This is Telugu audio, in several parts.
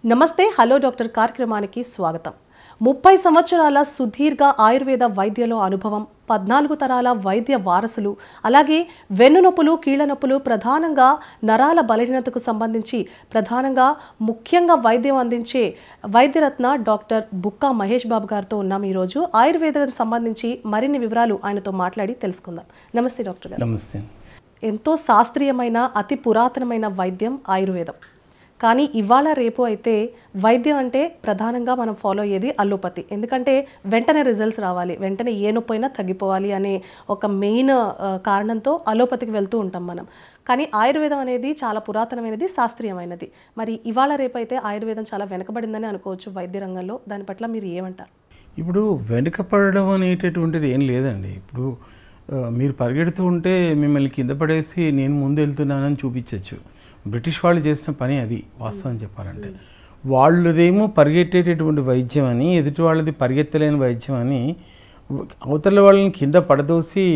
నమస్తే హలో డాక్టర్ కార్యక్రమానికి స్వాగతం. 30 సంవత్సరాల సుదీర్ఘ ఆయుర్వేద వైద్యలో అనుభవం, 14 తరాల వైద్య వారసులు, అలాగే వెన్నునొప్పులు, కీళ్ల నొప్పులు, ప్రధానంగా నరాల బలహీనతకు సంబంధించి ముఖ్యంగా వైద్యం అందించే వైద్యరత్న డాక్టర్ బుక్కా మహేష్ బాబు గారితో ఉన్నాం. ఈరోజు ఆయుర్వేదానికి సంబంధించి మరిన్ని వివరాలు ఆయనతో మాట్లాడి తెలుసుకుందాం. నమస్తే డాక్టర్ గారు. నమస్తే. ఎంతో శాస్త్రీయమైన అతి పురాతనమైన వైద్యం ఆయుర్వేదం. కానీ ఇవాళ రేపు అయితే వైద్యం అంటే ప్రధానంగా మనం ఫాలో అయ్యేది అల్లోపతి. ఎందుకంటే వెంటనే రిజల్ట్స్ రావాలి, వెంటనే ఏ నొప్పి అయినా తగ్గిపోవాలి అనే ఒక మెయిన్ కారణంతో అల్లోపతికి వెళ్తూ ఉంటాం మనం. కానీ ఆయుర్వేదం అనేది చాలా పురాతనమైనది, శాస్త్రీయమైనది. మరి ఇవాళ రేపు అయితే ఆయుర్వేదం చాలా వెనకబడిందని అనుకోవచ్చు వైద్య రంగంలో. దాని పట్ల మీరు ఏమంటారు? ఇప్పుడు వెనుకపడడం అనేటటువంటిది ఏం లేదండి. ఇప్పుడు మీరు పరిగెడుతూ ఉంటే మిమ్మల్ని కింద పడేసి నేను ముందు వెళ్తున్నానని చూపించవచ్చు. బ్రిటిష్ వాళ్ళు చేసిన పని అది, వాస్తవం చెప్పాలంటే. వాళ్ళదేమో పరిగెట్టేటటువంటి వైద్యం అని, ఎదుటి వాళ్ళది పరిగెత్తలేని వైద్యం అని, అవతల వాళ్ళని కింద పడదోసి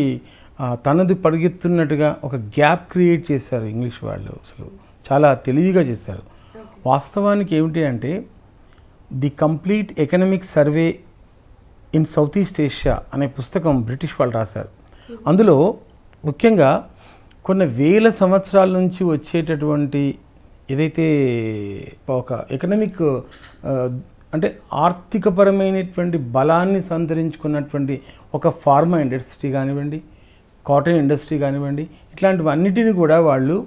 తనది పరిగెత్తున్నట్టుగా ఒక గ్యాప్ క్రియేట్ చేశారు ఇంగ్లీష్ వాళ్ళు. అసలు చాలా తెలివిగా చేశారు. వాస్తవానికి ఏమిటి అంటే, the complete economic survey in south east Asia అనే పుస్తకం బ్రిటిష్ వాళ్ళు రాశారు. అందులో ముఖ్యంగా కొన్ని వేల సంవత్సరాల నుంచి వచ్చేటటువంటి ఏదైతే ఒక ఎకనామిక్ అంటే ఆర్థికపరమైనటువంటి బలాన్ని సంతరించుకున్నటువంటి ఒక ఫార్మా ఇండస్ట్రీ కానివ్వండి, కాటన్ ఇండస్ట్రీ కానివ్వండి, ఇట్లాంటివన్నిటిని కూడా వాళ్ళు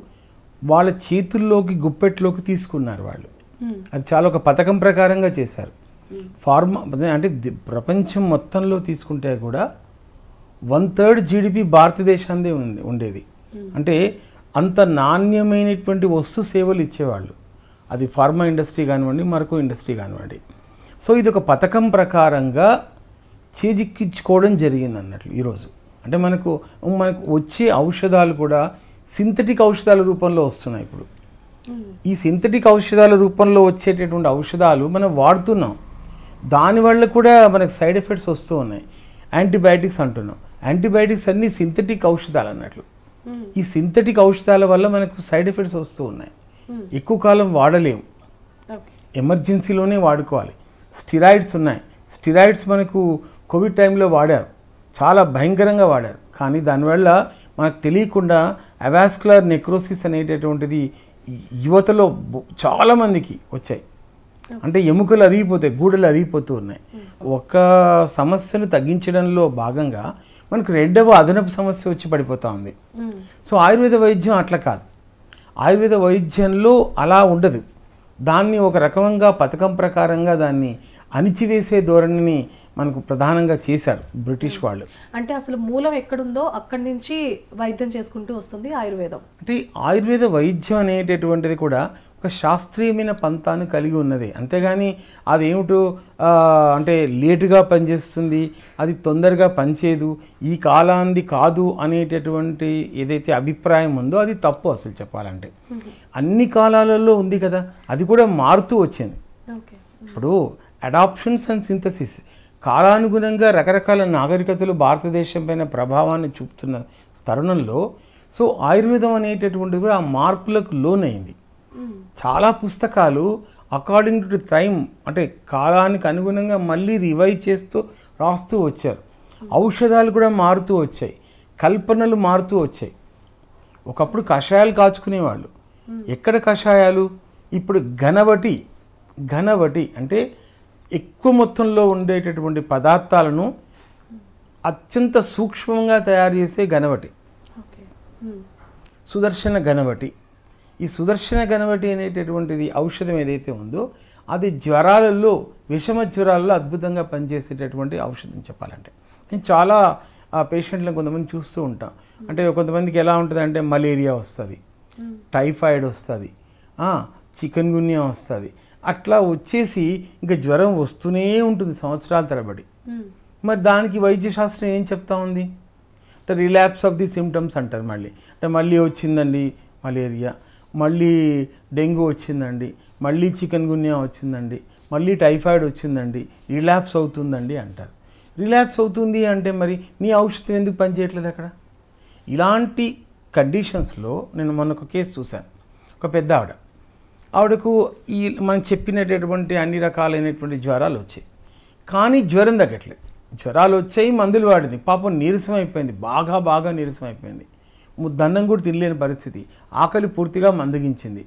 వాళ్ళ చేతుల్లోకి గుప్పెట్లోకి తీసుకున్నారు వాళ్ళు. అది చాలా ఒక పథకం ప్రకారంగా చేశారు. ఫార్మా అంటే ప్రపంచం మొత్తంలో తీసుకుంటే కూడా 1/3 జీడిపి భారతదేశాందే ఉండేది. అంటే అంత నాణ్యమైనటువంటి వస్తు సేవలు ఇచ్చేవాళ్ళు. అది ఫార్మా ఇండస్ట్రీ కానివ్వండి, మరొక ఇండస్ట్రీ కానివ్వండి. సో ఇది ఒక పథకం ప్రకారంగా చేజిక్కించుకోవడం జరిగింది అన్నట్లు ఈరోజు. అంటే మనకు వచ్చే ఔషధాలు కూడా సింథటిక్ ఔషధాల రూపంలో వస్తున్నాయి. ఇప్పుడు ఈ సింథటిక్ ఔషధాల రూపంలో వచ్చేటటువంటి ఔషధాలు మనం వాడుతున్నాం. దానివల్ల కూడా మనకు సైడ్ ఎఫెక్ట్స్ వస్తూ ఉన్నాయి. యాంటీబయాటిక్స్ అంటున్నాం. యాంటీబయాటిక్స్ అన్నీ సింథటిక్ ఔషధాలు అన్నట్లు. ఈ సింథటిక్ ఔషధాల వల్ల మనకు సైడ్ ఎఫెక్ట్స్ వస్తూ ఉన్నాయి. ఎక్కువ కాలం వాడలేము, ఎమర్జెన్సీలోనే వాడుకోవాలి. స్టిరాయిడ్స్ ఉన్నాయి. స్టిరాయిడ్స్ మనకు కోవిడ్ టైంలో వాడారు, చాలా భయంకరంగా వాడారు. కానీ దానివల్ల మనకు తెలియకుండా అవాస్కులర్ నెక్రోసిస్ అనేటటువంటిది యువతలో చాలామందికి వచ్చాయి. అంటే ఎముకలు అరిగిపోతాయి, గూడలు అరిగిపోతూ ఉన్నాయి. ఒక సమస్యను తగ్గించడంలో భాగంగా మనకు రెండవ అదనపు సమస్య వచ్చి పడిపోతూ ఉంది. సో ఆయుర్వేద వైద్యం అట్లా కాదు. ఆయుర్వేద వైద్యంలో అలా ఉండదు. దాన్ని ఒక రకంగా పథకం ప్రకారంగా దాన్ని అణిచివేసే ధోరణిని మనకు ప్రధానంగా చేశారు బ్రిటిష్ వాళ్ళు. అంటే అసలు మూలం ఎక్కడుందో అక్కడి నుంచి వైద్యం చేసుకుంటూ వస్తుంది ఆయుర్వేదం. అంటే ఆయుర్వేద వైద్యం అనేటటువంటిది కూడా ఒక శాస్త్రీయమైన పంతాను కలిగి ఉన్నది. అంతేగాని అదేమిటో అంటే లేటుగా పనిచేస్తుంది, అది తొందరగా పనిచేయదు, ఈ కాలాంది కాదు అనేటటువంటి ఏదైతే అభిప్రాయం ఉందో అది తప్పు. అసలు చెప్పాలంటే అన్ని కాలాలలో ఉంది కదా, అది కూడా మారుతూ వచ్చింది. ఇప్పుడు అడాప్షన్స్ అండ్ సింథసిస్ కాలానుగుణంగా రకరకాల నాగరికతలు భారతదేశం పైన ప్రభావాన్ని చూపుతున్న తరుణంలో సో ఆయుర్వేదం అనేటటువంటిది కూడా ఆ మార్పులకు లోనైంది. చాలా పుస్తకాలు అకార్డింగ్ టు టైం అంటే కాలానికి అనుగుణంగా మళ్ళీ రివైజ్ చేస్తూ రాస్తూ వచ్చారు. ఔషధాలు కూడా మారుతూ వచ్చాయి, కల్పనలు మారుతూ వచ్చాయి. ఒకప్పుడు కషాయాలు కాచుకునేవాళ్ళు. ఎక్కడ కషాయాలు? ఇప్పుడు ఘనవటి అంటే ఎక్కువ మొత్తంలో ఉండేటటువంటి పదార్థాలను అత్యంత సూక్ష్మంగా తయారు చేసే ఘనవటి, సుదర్శన ఘనవటి. ఈ సుదర్శన ఘనవటి అనేటటువంటిది ఔషధం ఏదైతే ఉందో అది జ్వరాలలో, విషమ జ్వరాలలో అద్భుతంగా పనిచేసేటటువంటి ఔషధం చెప్పాలంటే. నేను చాలా పేషెంట్లను కొంతమంది చూస్తూ ఉంటాం. అంటే కొంతమందికి ఎలా ఉంటుంది అంటే మలేరియా వస్తుంది, టైఫాయిడ్ వస్తుంది, చికెన్ గున్యా వస్తుంది. అట్లా వచ్చేసి ఇంకా జ్వరం వస్తూనే ఉంటుంది సంవత్సరాల తరబడి. మరి దానికి వైద్యశాస్త్రం ఏం చెప్తా ఉంది అంటే రిలాప్స్ ఆఫ్ ది సిమ్టమ్స్ అంటారు. మళ్ళీ వచ్చిందండి మలేరియా, మళ్ళీ డెంగ్యూ వచ్చిందండి, మళ్ళీ చికెన్ గున్యా వచ్చిందండి, మళ్ళీ టైఫాయిడ్ వచ్చిందండి, రిలాప్స్ అవుతుందండి అంటారు. రిలాప్స్ అవుతుంది అంటే మరి నీ ఔషధం ఎందుకు పనిచేయట్లేదు అక్కడ? ఇలాంటి కండిషన్స్లో నేను మొన్న ఒక కేసు చూశాను. ఒక పెద్ద ఆవిడ ఆవిడకు ఈ మనం చెప్పినటువంటి అన్ని రకాలైనటువంటి జ్వరాలు వచ్చాయి, కానీ జ్వరం తగ్గట్లేదు. జ్వరాలు వచ్చాయి, మందులు వాడింది, పాపం నీరసం అయిపోయింది, బాగా నీరసం అయిపోయింది, ముద్దన్నం కూడా తినలేని పరిస్థితి, ఆకలి పూర్తిగా మందగించింది.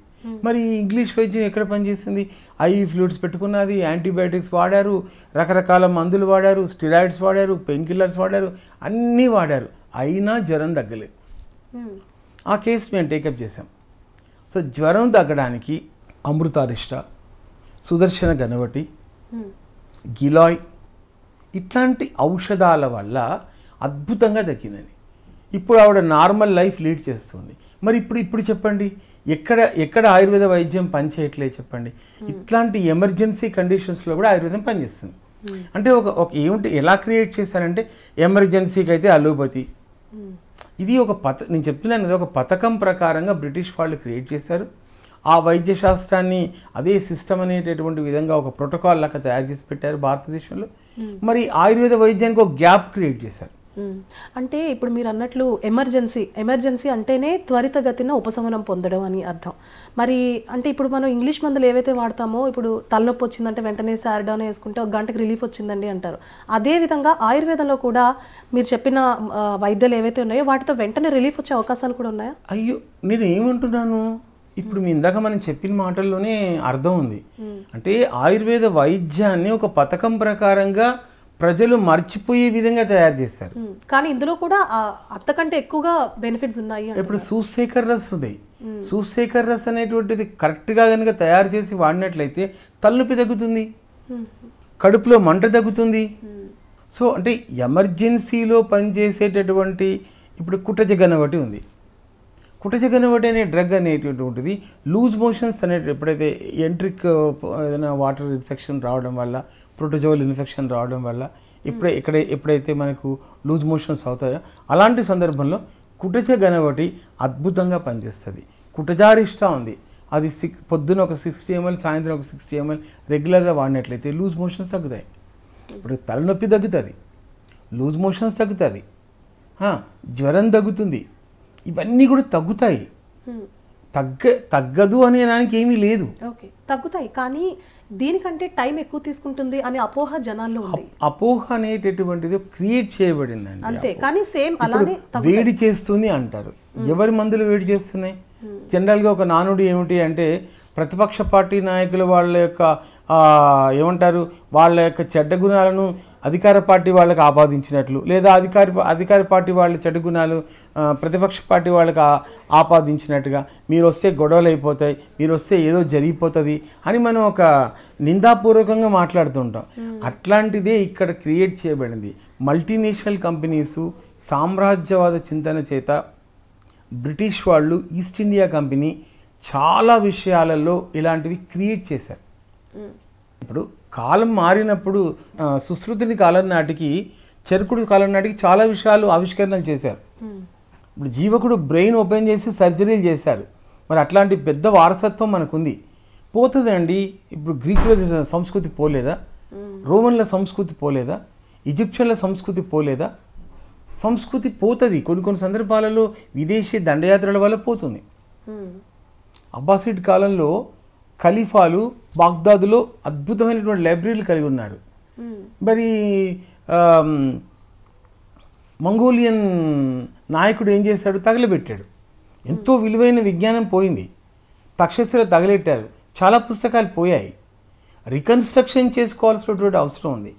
మరి ఇంగ్లీష్ వైద్యం ఎక్కడ పనిచేసింది? ఐవి ఫ్లూయిడ్స్ పెట్టుకున్నది, యాంటీబయాటిక్స్ వాడారు, రకరకాల మందులు వాడారు, స్టిరాయిడ్స్ వాడారు, పెయిన్ కిల్లర్స్ వాడారు, అన్నీ వాడారు, అయినా జ్వరం తగ్గలేదు. ఆ కేసు మేము టేకప్ చేసాం. సో జ్వరం తగ్గడానికి అమృతారిష్ట, సుదర్శన గణవటి, గిలాయ్ ఇట్లాంటి ఔషధాల వల్ల అద్భుతంగా తగ్గిందని. ఇప్పుడు ఆవిడ నార్మల్ లైఫ్ లీడ్ చేస్తుంది. మరి ఇప్పుడు చెప్పండి, ఎక్కడ ఆయుర్వేద వైద్యం పనిచేయట్లేదు చెప్పండి? ఇట్లాంటి ఎమర్జెన్సీ కండిషన్స్లో కూడా ఆయుర్వేదం పనిచేస్తుంది. అంటే ఒక ఏమిటి ఎలా క్రియేట్ చేశారంటే, ఎమర్జెన్సీకి అయితే అలోపతి, ఇది నేను చెప్తున్నాను కదా, ఒక పథకం ప్రకారంగా బ్రిటిష్ వాళ్ళు క్రియేట్ చేశారు. ఆ వైద్య శాస్త్రాన్ని అదే సిస్టమ్ అనేటటువంటి విధంగా ఒక ప్రోటోకాల్ లాగా తయారు చేసి పెట్టారు భారతదేశంలో. మరి ఆయుర్వేద వైద్యానికి ఒక గ్యాప్ క్రియేట్ చేశారు. అంటే ఇప్పుడు మీరు అన్నట్లు ఎమర్జెన్సీ అంటేనే త్వరితగతిన ఉపశమనం పొందడం అని అర్థం. మరి అంటే ఇప్పుడు మనం ఇంగ్లీష్ మందులు ఏవైతే వాడతామో, ఇప్పుడు తలనొప్పి వచ్చిందంటే వెంటనే సారిడాన్ వేసుకుంటే ఒక గంటకి రిలీఫ్ వచ్చిందండి అంటారు. అదేవిధంగా ఆయుర్వేదంలో కూడా మీరు చెప్పిన వైద్యాలు ఏవైతే ఉన్నాయో వాటితో వెంటనే రిలీఫ్ వచ్చే అవకాశాలు కూడా ఉన్నాయా? అయ్యో, నేను ఏమంటున్నాను, ఇప్పుడు మీ ఇందాక మనం చెప్పిన మాటల్లోనే అర్థం ఉంది. అంటే ఆయుర్వేద వైద్యాన్ని ఒక పథకం ప్రకారంగా ప్రజలు మర్చిపోయే విధంగా తయారు చేస్తారు. కానీ ఇందులో కూడా అంతకంటే ఎక్కువగా బెనిఫిట్స్ ఉన్నాయి. ఇప్పుడు సూసేకర్ రస్ ఉంది. సూసేకర్ రస్ అనేటువంటిది కరెక్ట్గా కనుక తయారు చేసి వాడినట్లయితే తలనొప్పి తగ్గుతుంది, కడుపులో మంట తగ్గుతుంది. సో అంటే ఎమర్జెన్సీలో పనిచేసేటటువంటి ఇప్పుడు కుటజగనవటి ఉంది. కుటజగనవటి అనే డ్రగ్ అనేటువంటిది లూజ్ మోషన్స్ ఎప్పుడైతే ఎంట్రిక్ ఏదైనా వాటర్ ఇన్ఫెక్షన్ రావడం వల్ల, ప్రోటోజోల్ ఇన్ఫెక్షన్ రావడం వల్ల ఎప్పుడైతే మనకు లూజ్ మోషన్స్ అవుతాయో అలాంటి సందర్భంలో కుటజగనవటి అద్భుతంగా పనిచేస్తుంది. కుటజారిష్ట ఉంది, అది పొద్దున ఒక 60 ml, సాయంత్రం ఒక 60 ml రెగ్యులర్గా వాడినట్లయితే లూజ్ మోషన్స్ తగ్గుతాయి. ఇప్పుడు తలనొప్పి తగ్గుతుంది, లూజ్ మోషన్స్ తగ్గుతుంది, జ్వరం తగ్గుతుంది, ఇవన్నీ కూడా తగ్గుతాయి. తగ్గదు అనే దానికి ఏమీ లేదు. ఓకే, తగ్గుతాయి, కానీ దీనికంటే టైం ఎక్కువ తీసుకుంటుంది అనే అపోహ జనాల్లో ఉంది. అపోహ అనేటటువంటిది క్రియేట్ చేయబడిందండి అంతే, కానీ సేమ్ అలానే వేడి చేస్తుంది అంటారు. ఎవరి మందులు వేడి చేస్తున్నాయి? జనరల్గా ఒక నానుడి ఏమిటి అంటే, ప్రతిపక్ష పార్టీ నాయకులు వాళ్ళ యొక్క ఏమంటారు, వాళ్ళ యొక్క చెడ్డ గుణాలను అధికార పార్టీ వాళ్ళకి ఆపాదించినట్లు, లేదా అధికార పార్టీ వాళ్ళ చెడ్డ గుణాలు ప్రతిపక్ష పార్టీ వాళ్ళకి ఆపాదించినట్టుగా, మీరు వస్తే గొడవలు అయిపోతాయి, మీరు వస్తే ఏదో జరిగిపోతుంది అని మనం ఒక నిందాపూర్వకంగా మాట్లాడుతుంటాం. అట్లాంటిదే ఇక్కడ క్రియేట్ చేయబడింది. మల్టీనేషనల్ కంపెనీసు సామ్రాజ్యవాద చింతన చేత బ్రిటిష్ వాళ్ళు, ఈస్ట్ ఇండియా కంపెనీ చాలా విషయాలలో ఇలాంటివి క్రియేట్ చేశారు. ఇప్పుడు కాలం మారినప్పుడు సుశ్రుతుని కాలం నాటికి, చరకుడి కాలం నాటికి చాలా విషయాలు ఆవిష్కరణలు చేశారు. ఇప్పుడు జీవకుడు బ్రెయిన్ ఓపెన్ చేసి సర్జరీలు చేశారు. మరి అట్లాంటి పెద్ద వారసత్వం మనకుంది. పోతుందండి. ఇప్పుడు గ్రీకుల సంస్కృతి పోలేదా? రోమన్ల సంస్కృతి పోలేదా? ఈజిప్షియన్ల సంస్కృతి పోలేదా? సంస్కృతి పోతుంది. కొన్ని సందర్భాలలో విదేశీ దండయాత్రల వల్ల పోతుంది. అబ్బాసిడ్ కాలంలో ఖలీఫాలు బాగ్దాదులో అద్భుతమైనటువంటి లైబ్రరీలు కలిగి ఉన్నారు. మరి మంగోలియన్ నాయకుడు ఏం చేశాడు? తగలబెట్టాడు. ఎంతో విలువైన విజ్ఞానం పోయింది. తక్షశిల తగలెట్టారు, చాలా పుస్తకాలు పోయాయి. రికన్స్ట్రక్షన్ చేసుకోవాల్సినటువంటి అవసరం ఉంది.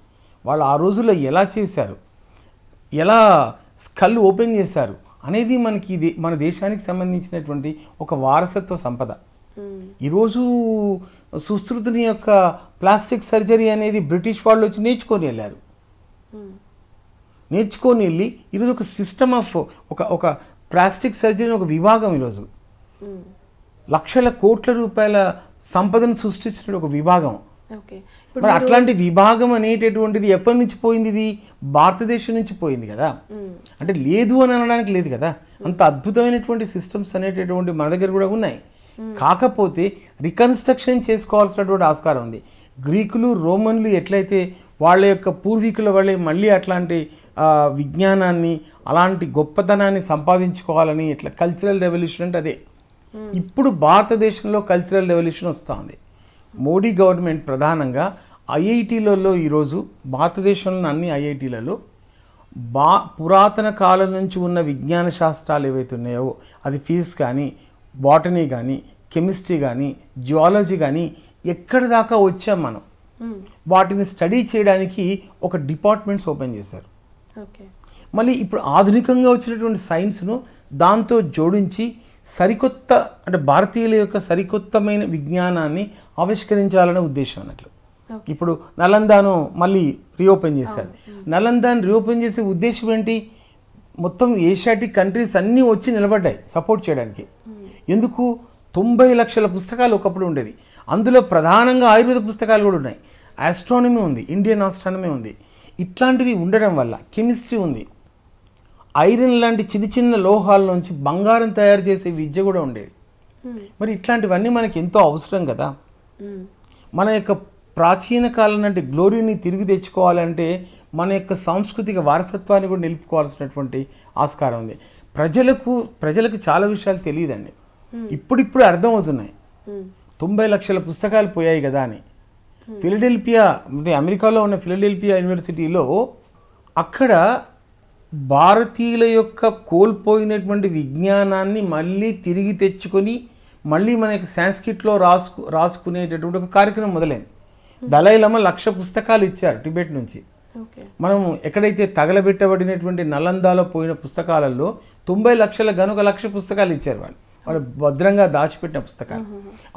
వాళ్ళు ఆ రోజుల్లో ఎలా చేశారు, ఎలా స్కల్ ఓపెన్ చేశారు అనేది మనకి మన దేశానికి సంబంధించినటువంటి ఒక వారసత్వ సంపద. ఈరోజు సుశ్రుతుని యొక్క ప్లాస్టిక్ సర్జరీ అనేది బ్రిటిష్ వాళ్ళు వచ్చి నేర్చుకొని వెళ్ళారు. నేర్చుకొని వెళ్ళి ఈరోజు ఒక సిస్టమ్ ఆఫ్ ఒక ప్లాస్టిక్ సర్జరీ ఒక విభాగం, ఈరోజు లక్షల కోట్ల రూపాయల సంపదను సృష్టించిన ఒక విభాగం. మరి అట్లాంటి విభాగం అనేటటువంటిది ఎప్పటి నుంచి పోయింది? ఇది భారతదేశం నుంచి పోయింది కదా. అంటే లేదు అని అనడానికి లేదు కదా. అంత అద్భుతమైనటువంటి సిస్టమ్స్ అనేటటువంటి మన దగ్గర కూడా ఉన్నాయి. కాకపోతే రికన్స్ట్రక్షన్ చేసుకోవాల్సినటువంటి ఆస్కారం ఉంది. గ్రీకులు, రోమన్లు ఎట్లయితే వాళ్ళ యొక్క పూర్వీకుల వల్లే మళ్ళీ అట్లాంటి విజ్ఞానాన్ని, అలాంటి గొప్పతనాన్ని సంపాదించుకోవాలని, ఇట్లా కల్చరల్ రెవల్యూషన్ అంటే అదే. ఇప్పుడు భారతదేశంలో కల్చరల్ రెవల్యూషన్ వస్తుంది. మోడీ గవర్నమెంట్ ప్రధానంగా ఐఐటీలలో ఈరోజు భారతదేశంలోని అన్ని ఐఐటీలలో పురాతన కాలం నుంచి ఉన్న విజ్ఞాన శాస్త్రాలు ఏవైతే ఉన్నాయో, అది ఫిజిక్స్ కానీ, బాటనీ కానీ, కెమిస్ట్రీ కానీ, జియాలజీ కానీ, ఎక్కడి దాకా వచ్చాం మనం, వాటిని స్టడీ చేయడానికి ఒక డిపార్ట్మెంట్స్ ఓపెన్ చేశారు. మళ్ళీ ఇప్పుడు ఆధునికంగా వచ్చినటువంటి సైన్స్ను దాంతో జోడించి సరికొత్త, అంటే భారతీయుల యొక్క సరికొత్తమైన విజ్ఞానాన్ని ఆవిష్కరించాలనే ఉద్దేశం అన్నట్లు. ఇప్పుడు నలందాను మళ్ళీ రీఓపెన్ చేశారు. నలందాను రీఓపెన్ చేసే ఉద్దేశం ఏంటి? మొత్తం ఏషియాటిక్ కంట్రీస్ అన్నీ వచ్చి నిలబడ్డాయి సపోర్ట్ చేయడానికి. ఎందుకు? 90 లక్షల పుస్తకాలు ఒకప్పుడు ఉండేది. అందులో ప్రధానంగా ఆయుర్వేద పుస్తకాలు కూడా ఉన్నాయి. ఆస్ట్రానమీ ఉంది, ఇండియన్ ఆస్ట్రానమీ ఉంది. ఇట్లాంటివి ఉండడం వల్ల కెమిస్ట్రీ ఉంది, ఐరన్ లాంటి చిన్న చిన్న లోహాల నుంచి బంగారం తయారు చేసే విద్య కూడా ఉండేది. మరి ఇట్లాంటివన్నీ మనకి ఎంతో అవసరం కదా. మన యొక్క ప్రాచీన కాలం అంటే గ్లోరీని తిరిగి తెచ్చుకోవాలంటే మన యొక్క సాంస్కృతిక వారసత్వాన్ని కూడా నిలుపుకోవాల్సినటువంటి ఆస్కారం ఉంది. ప్రజలకు చాలా విషయాలు తెలియదండి. ఇప్పుడిప్పుడు అర్థమవుతున్నాయి. 90 లక్షల పుస్తకాలు పోయాయి కదా అని. ఫిలడెల్ఫియా, అంటే అమెరికాలో ఉన్న ఫిలడెల్ఫియా యూనివర్సిటీలో అక్కడ భారతీయుల యొక్క కోల్పోయినటువంటి విజ్ఞానాన్ని మళ్ళీ తిరిగి తెచ్చుకొని మళ్ళీ మనకి సాంస్క్రిట్లో రాసుకునేటటువంటి ఒక కార్యక్రమం మొదలైంది. దలైలామా 1,00,000 పుస్తకాలు ఇచ్చారు టిబెట్ నుంచి. మనం ఎక్కడైతే తగలబెట్టబడినటువంటి నలందాలో పోయిన పుస్తకాలలో 90 లక్షల గనుక 1,00,000 పుస్తకాలు ఇచ్చారు వాళ్ళు భద్రంగా దాచిపెట్టిన పుస్తకాలు.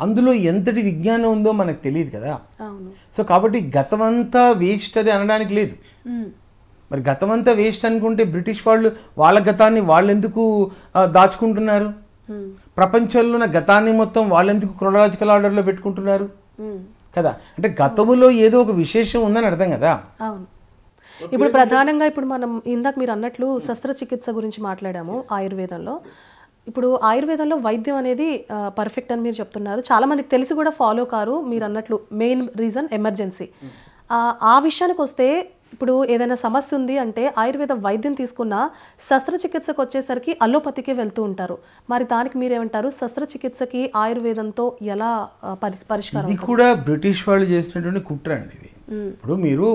అందులో ఎంతటి విజ్ఞానం ఉందో మనకు తెలియదు కదా. సో కాబట్టి గతమంతా వేస్ట్ అది అనడానికి లేదు. మరి గతమంతా వేస్ట్ అనుకుంటే బ్రిటిష్ వాళ్ళు వాళ్ళ గతాన్ని వాళ్ళు ఎందుకు దాచుకుంటున్నారు? ప్రపంచంలో ఉన్న గతాన్ని మొత్తం వాళ్ళు ఎందుకు క్రోనలాజికల్ ఆర్డర్లో పెట్టుకుంటున్నారు కదా? అంటే గతములో ఏదో ఒక విశేషం ఉందని అర్థం కదా. ఇప్పుడు ప్రధానంగా ఇప్పుడు మనం ఇందాక మీరు అన్నట్లు శస్త్రచికిత్స గురించి మాట్లాడాము ఆయుర్వేదంలో. ఇప్పుడు ఆయుర్వేదంలో వైద్యం అనేది పర్ఫెక్ట్ అని మీరు చెప్తున్నారు. చాలామందికి తెలిసి కూడా ఫాలో కారు. మీరు అన్నట్లు మెయిన్ రీజన్ ఎమర్జెన్సీ. ఆ విషయానికి వస్తే ఇప్పుడు ఏదైనా సమస్య ఉంది అంటే ఆయుర్వేద వైద్యం తీసుకున్న శస్త్రచికిత్సకు వచ్చేసరికి అల్లోపతికే వెళ్తూ ఉంటారు. మరి దానికి మీరేమంటారు? శస్త్రచికిత్సకి ఆయుర్వేదంతో ఎలా పరిష్కారం? ఇది కూడా బ్రిటిష్ వాళ్ళు చేసినటువంటి కుట్ర అండి ఇది. ఇప్పుడు మీరు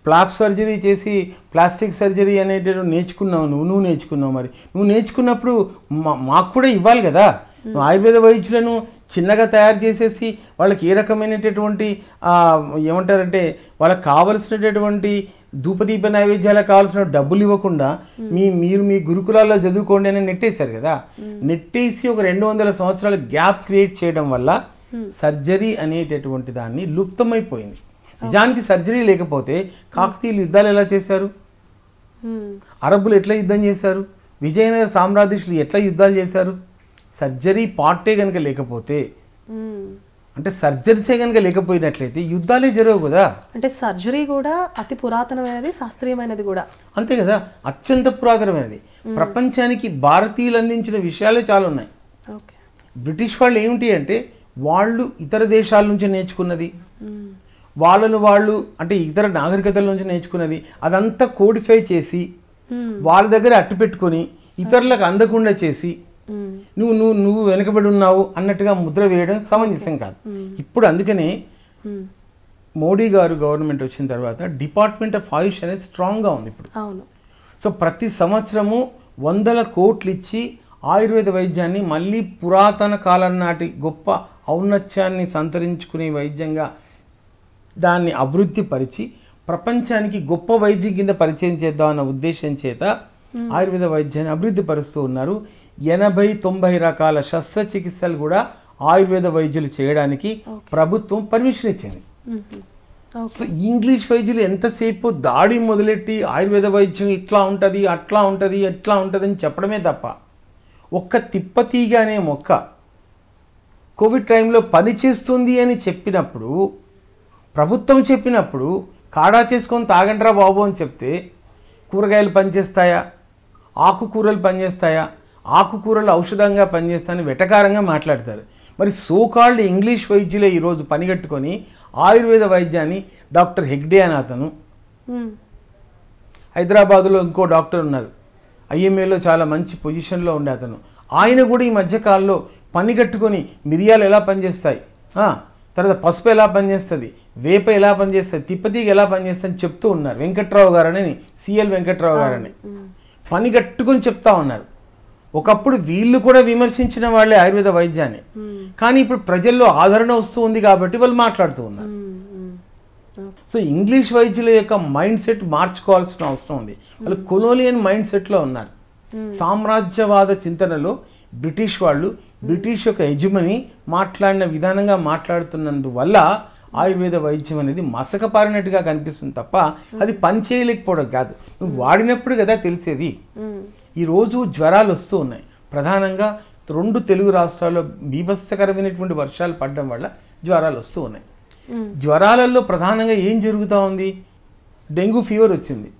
ప్లాప్ సర్జరీ చేసి ప్లాస్టిక్ సర్జరీ అనేది నేర్చుకున్నావు, నువ్వు నేర్చుకున్నావు. మరి నువ్వు నేర్చుకున్నప్పుడు మాకు కూడా ఇవ్వాలి కదా. ఆయుర్వేద వైద్యులను చిన్నగా తయారు చేసేసి వాళ్ళకి ఏ రకమైనటువంటి ఏమంటారంటే వాళ్ళకి కావలసినటువంటి ధూపదీప నైవేద్యాలకు కావాల్సిన డబ్బులు ఇవ్వకుండా మీరు మీ గురుకులాల్లో చదువుకోండి అని నెట్టేశారు కదా. నెట్టేసి ఒక 200 సంవత్సరాల గ్యాప్ క్రియేట్ చేయడం వల్ల సర్జరీ అనేటటువంటి దాన్ని లుప్తమైపోయింది. నిజానికి సర్జరీ లేకపోతే కాకతీయులు యుద్ధాలు ఎలా చేశారు? అరబ్బులు ఎట్లా యుద్ధం చేశారు? విజయనగర సామ్రాజ్యులు ఎట్లా యుద్ధాలు చేశారు? సర్జరీ పార్టే కనుక లేకపోతే, అంటే సర్జరీసే కనుక లేకపోయినట్లయితే యుద్ధాలే జరగవు కదా. అంటే సర్జరీ కూడా అతి పురాతనమైనది, శాస్త్రీయమైనది కూడా అంతే కదా, అత్యంత పురాతనమైనది. ప్రపంచానికి భారతీయులు అందించిన విషయాలే చాలా ఉన్నాయి. బ్రిటిష్ వాళ్ళు ఏమిటి అంటే వాళ్ళు ఇతర దేశాల నుంచి నేర్చుకున్నది, వాళ్ళు అంటే ఇతర నాగరికతల నుంచి నేర్చుకున్నది అదంతా కోడిఫై చేసి వాళ్ళ దగ్గర అట్టు పెట్టుకొని ఇతరులకు అందకుండా చేసి నువ్వు వెనకబడి ఉన్నావు అన్నట్టుగా ముద్ర వేయడం సమంజసం కాదు. ఇప్పుడు అందుకనే మోడీ గారు గవర్నమెంట్ వచ్చిన తర్వాత డిపార్ట్మెంట్ ఆఫ్ ఆయుష్ అనేది స్ట్రాంగ్గా ఉంది ఇప్పుడు. సో ప్రతి సంవత్సరము 100 కోట్లు ఇచ్చి ఆయుర్వేద వైద్యాన్ని మళ్ళీ పురాతన కాలం నాటి గొప్ప ఔన్నత్యాన్ని సంతరించుకునే వైద్యంగా దాన్ని అభివృద్ధి పరిచి ప్రపంచానికి గొప్ప వైద్యం కింద పరిచయం చేద్దామన్న ఉద్దేశం చేత ఆయుర్వేద వైద్యాన్ని అభివృద్ధి పరుస్తూ ఉన్నారు. 80-90 రకాల శస్త్రచికిత్సలు కూడా ఆయుర్వేద వైద్యులు చేయడానికి ప్రభుత్వం పర్మిషన్ ఇచ్చింది. సో ఇంగ్లీష్ వైద్యులు ఎంతసేపు దాడి మొదలెట్టి ఆయుర్వేద వైద్యం ఇట్లా ఉంటుంది, అట్లా ఉంటుంది, ఎట్లా ఉంటుంది అని చెప్పడమే తప్ప ఒక్క తిప్పతీగ అనే మొక్క కోవిడ్ టైంలో పనిచేస్తుంది అని చెప్పినప్పుడు, ప్రభుత్వం చెప్పినప్పుడు కాడా చేసుకొని తాగండ్రా బాబు అని చెప్తే కూరగాయలు పనిచేస్తాయా, ఆకుకూరలు పనిచేస్తాయా, ఆకుకూరలు ఔషధంగా పనిచేస్తాయని వెటకారంగా మాట్లాడతారు. మరి సోకాల్డ్ ఇంగ్లీష్ వైద్యులే ఈరోజు పనిగట్టుకొని ఆయుర్వేద వైద్యాన్ని, డాక్టర్ హెగ్డే అని అతను, హైదరాబాదులో ఇంకో డాక్టర్ ఉన్నారు, ఐఎంఏలో చాలా మంచి పొజిషన్లో ఉండే అతను, ఆయన కూడా ఈ మధ్యకాలంలో పని కట్టుకొని మిరియాలు ఎలా పనిచేస్తాయి, తర్వాత పసుపు ఎలా పనిచేస్తుంది, వేప ఎలా పనిచేస్తుంది, తిప్పతీగ ఎలా పనిచేస్తుంది చెప్తూ ఉన్నారు. వెంకట్రావు గారని, సిఎల్ వెంకట్రావు గారని పని కట్టుకొని చెప్తా ఉన్నారు. ఒకప్పుడు వీళ్ళు కూడా విమర్శించిన వాళ్ళే ఆయుర్వేద వైద్యాన్ని, కానీ ఇప్పుడు ప్రజల్లో ఆదరణ వస్తూ ఉంది కాబట్టి వాళ్ళు మాట్లాడుతూ ఉన్నారు. సో ఇంగ్లీష్ వైద్యుల యొక్క మైండ్ సెట్ మార్చుకోవాల్సిన అవసరం ఉంది. వాళ్ళు కొలోనియన్ మైండ్ సెట్లో ఉన్నారు. సామ్రాజ్యవాద చింతనలో బ్రిటిష్ వాళ్ళు, బ్రిటిష్ యొక్క యజమాని మాట్లాడిన విధానంగా మాట్లాడుతున్నందువల్ల ఆయుర్వేద వైద్యం అనేది మసకపారినట్టుగా కనిపిస్తుంది తప్ప అది పని చేయలేకపోవడం కాదు. నువ్వు వాడినప్పుడు కదా తెలిసేది. ఈరోజు జ్వరాలు వస్తూ ఉన్నాయి. ప్రధానంగా 2 తెలుగు రాష్ట్రాల్లో బీభత్సకరమైనటువంటి వర్షాలు పడడం వల్ల జ్వరాలు వస్తూ ఉన్నాయి. జ్వరాలలో ప్రధానంగా ఏం జరుగుతూ ఉంది? డెంగ్యూ ఫీవర్ వచ్చింది.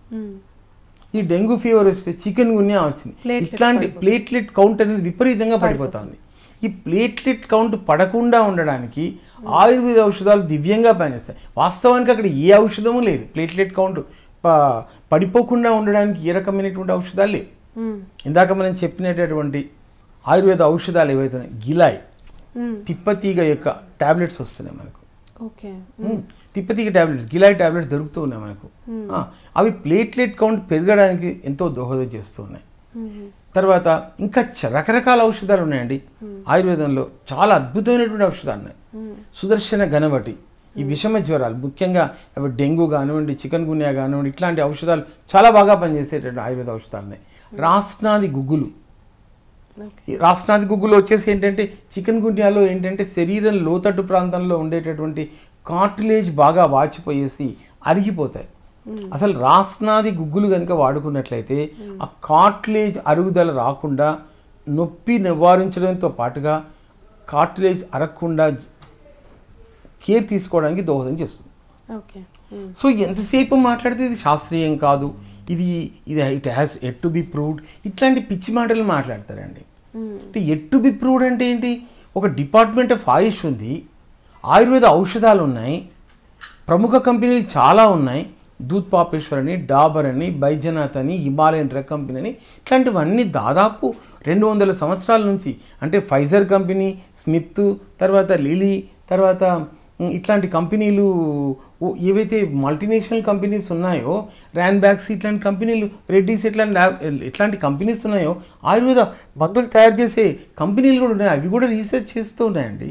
ఈ డెంగ్యూ ఫీవర్ వస్తే చికెన్ గున్యా వచ్చింది. ఇట్లాంటి ప్లేట్లెట్ కౌంట్ అనేది విపరీతంగా పడిపోతుంది. ఈ ప్లేట్లెట్ కౌంట్ పడకుండా ఉండడానికి ఆయుర్వేద ఔషధాలు దివ్యంగా పనిచేస్తాయి. వాస్తవానికి అక్కడ ఏ ఔషధము లేదు. ప్లేట్లెట్ కౌంట్ పడిపోకుండా ఉండడానికి ఏ రకమైనటువంటి ఔషధాలు లేవు. ఇందాక మనం చెప్పినటువంటి ఆయుర్వేద ఔషధాలు ఏవైతున్నాయి, గిలాయ్, తిప్పతీగ యొక్క టాబ్లెట్స్ వస్తున్నాయి మనకు. తిప్పతీగ టాబ్లెట్స్, గిలాయ్ టాబ్లెట్స్ దొరుకుతూ ఉన్నాయి మనకు. అవి ప్లేట్లెట్ కౌంట్ పెరగడానికి ఎంతో దోహదం చేస్తూ ఉన్నాయి. తర్వాత ఇంకా రకరకాల ఔషధాలు ఉన్నాయండి ఆయుర్వేదంలో. చాలా అద్భుతమైనటువంటి ఔషధాలు ఉన్నాయి. సుదర్శన గణవటి, ఈ విషమ జ్వరాలు ముఖ్యంగా అవి డెంగ్యూ కానివ్వండి, చికెన్ గున్యా కానివ్వండి, ఇట్లాంటి ఔషధాలు చాలా బాగా పనిచేసేటువంటి ఆయుర్వేద ఔషధాలు ఉన్నాయి. రాస్నాది గుగ్గులు, ఈ రాస్నాది గుగ్గులు వచ్చేసి ఏంటంటే చికెన్ గున్యాలో ఏంటంటే శరీరం లోతట్టు ప్రాంతంలో ఉండేటటువంటి కార్టిలేజ్ బాగా వాచిపోయేసి అరిగిపోతాయి. అసలు రాస్నాది గుగ్గులు కనుక వాడుకున్నట్లయితే ఆ కార్టిలేజ్ అరుగుదల రాకుండా నొప్పి నివారించడంతో పాటుగా కార్టిలేజ్ అరగకుండా కేర్ తీసుకోవడానికి దోహదం చేస్తుంది. సో ఎంతసేపు మాట్లాడితే ఇది శాస్త్రీయం కాదు, ఇది it has at to be proved, ఇట్లాంటి పిచ్చి మాటలు మాట్లాడతారండి. అంటే ఎట్ టు బి ప్రూవ్డ్ అంటే ఏంటి? ఒక డిపార్ట్మెంట్ ఆఫ్ ఆయుష్ ఉంది, ఆయుర్వేద ఔషధాలు ఉన్నాయి, ప్రముఖ కంపెనీలు చాలా ఉన్నాయి. దూత్ పాపేశ్వర్ అని, డాబర్ అని, బైజనాథ్ అని, హిమాలయన్ డ్రగ్ కంపెనీ అని, ఇట్లాంటివన్నీ దాదాపు 200 సంవత్సరాల నుంచి, అంటే ఫైజర్ కంపెనీ, స్మిత్, తర్వాత లిలీ, తర్వాత ఇట్లాంటి కంపెనీలు ఏవైతే మల్టీనేషనల్ కంపెనీస్ ఉన్నాయో, ర్యాన్బ్యాక్స్ ఇట్లాంటి కంపెనీలు, రెడ్డీస్ ఇట్లాంటి కంపెనీస్ ఉన్నాయో, ఆయుర్వేద మందులు తయారు చేసే కంపెనీలు కూడా ఉన్నాయి. అవి కూడా రీసెర్చ్ చేస్తూ ఉన్నాయండి.